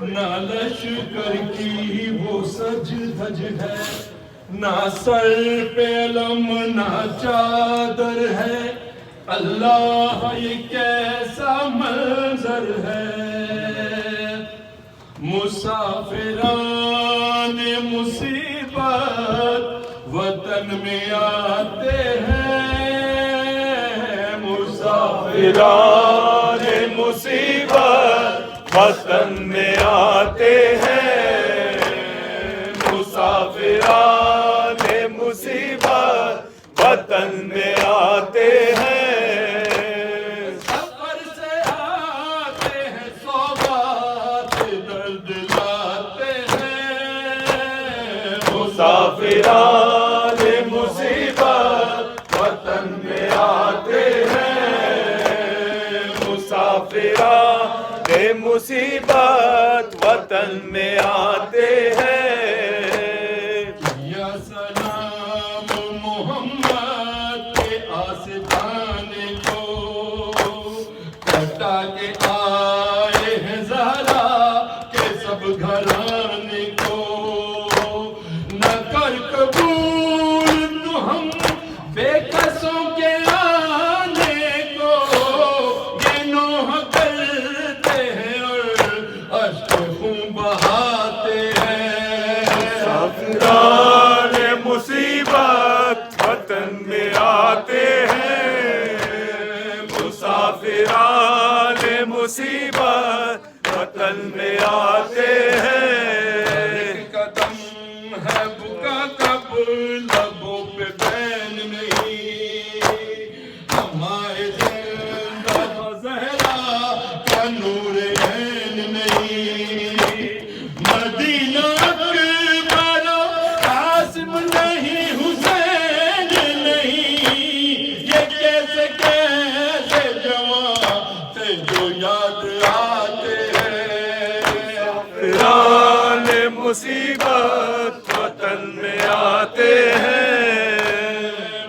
نہ لشکر کی وہ سج دھج ہے، نہ سر پہ علم نہ چادر ہے، اللہ یہ کیسا منظر ہے۔ مسافران مصیبت وطن میں آتے ہیں، مسافران مصیبت وطن میں آتے ہیں، مسافران مصیبت وطن میں آتے ہیں، سفر سے آتے ہیں سوغات درد لاتے ہیں، مسافران مصیبت وطن میں آتے ہیں، مسافران مصیبت وطن میں آتے ہیں۔ یا سلام محمد کے آستانے کو کٹا کے آئے ہیں زہرا کے سب گھرانے کو، نہ کر قبول تو ہم بے کسوں کے آنے کو، یہ نوح کرتے ہیں اور اشک خون بہاتے ہیں، مسافران مصیبت وطن میں آتے ہیں، مسافران مصیبت وطن میں آتے ہیں، قدم ہے بکا کب لبوں پہ بین نہیں، ہمارے زندہ زہرا کا نور عین نہیں، مدینہ اکبر قاسم نہیں حسین نہیں، یہ کیسے کیسے جوان تھے جو یاد آتے ہیں، مسافران مصیبت وطن میں آتے ہیں،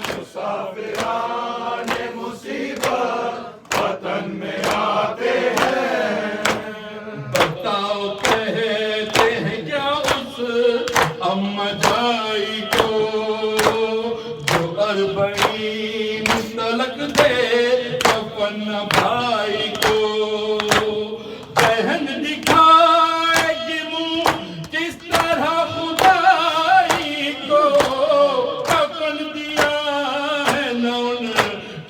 مسافران مصیبت وطن میں آتے ہیں، بتاؤ کہتے ہیں کیا اس اماں جائی کو جو اربعین تلک دے کفن بھائی کو، بہن دکھائے گی منہ کس طرح خدائی کو، کفن دیا ہے نہ ان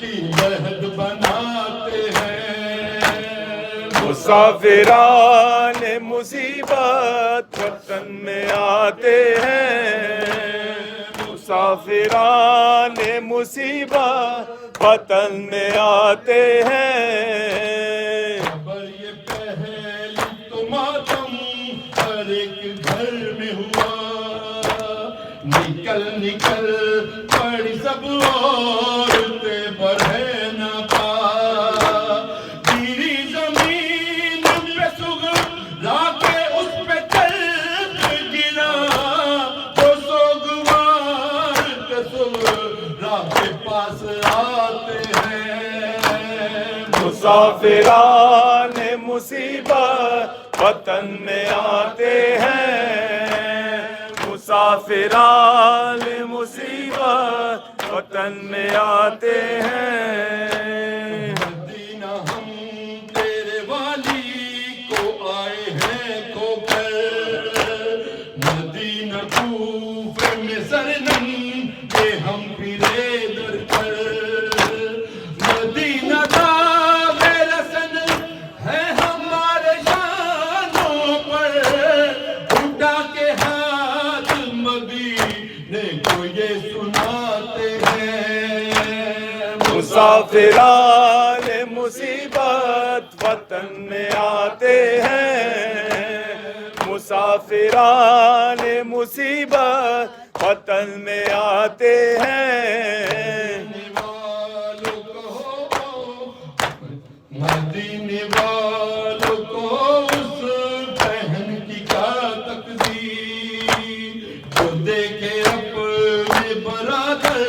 کی عہد بناتے ہیں، مسافران مصیبت وطن میں آتے ہیں، مسافران مصیبت وطن میں آتے ہیں، خبر یہ پہلی تو ماتم ہر ایک گھر میں ہوا، نکل نکل پڑی سب عورتیں برہے نہ پا، گری زمین پہ سغرا کے اس پہ چرخ گرا، جو سوگوار کے سغرا کے پاس آتے ہیں، مسافران مصیبت وطن میں آتے ہیں، مسافران مصیبت وطن میں آتے ہیں، مدینہ ہم تیرے والی کو آئے ہیں کھو کر، مدینہ کوفے میں سرنم کے ہم پھرے در کر، مدینہ داغ رسن ہے ہمارے شانوں پر، اٹھا کے ہاتھ مدینے کو یہ سناتے ہیں، مسافران مصیبت وطن میں آتے ہیں، مسافران مصیبت وطن میں آتے ہیں، مدینے والوں کو اس بہن کی کیا تقدیر، جو دیکھے اپنے برادر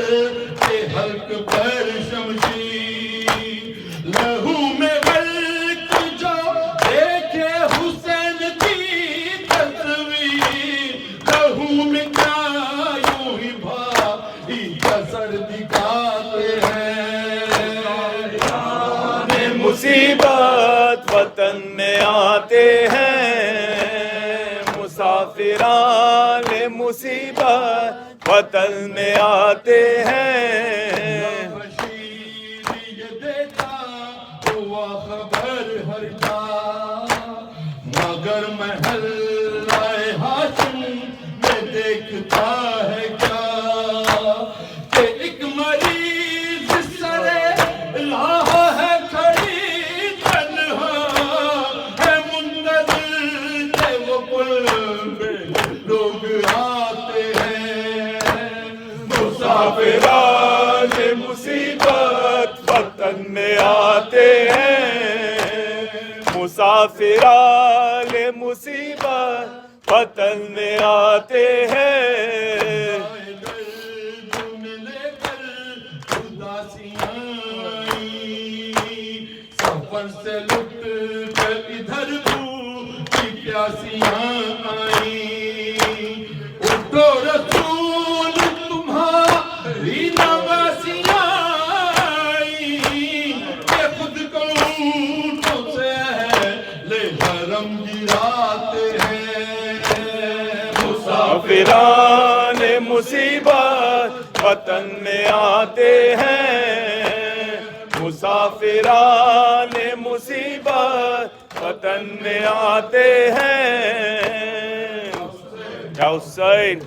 کے حلق پر شمشیر، لہو میں غرق جو دیکھے حسین کی مصیبت وطن میں آتے ہیں، مسافران مصیبت وطن میں آتے ہیں، بشیر یہ دیتا ہوا خبر ہر جا، مگر محلہ ہاشم میں دیکھتا ہے کیا، کہ ایک مریض سرے لاہ ہے کھڑی تنہا ہے منتظر کہ وہ پل پہ لوگ آتے ہیں، مسافران مصیبت وطن میں آتے ہیں، مسافران مصیبت وطن میں آتے ہیں، ملے کر اداسیاں آئیں، سفر سے لٹ کر ادھر کی پیاسیاں آئیں، اٹھو رسول تمہاری نواسیاں آئیں، کہ خود کو اونٹوں سے لے حرم گراتے ہیں، مسافران مصیبت وطن میں آتے ہیں، مسافران مصیبت وطن میں آتے ہیں، یا حسین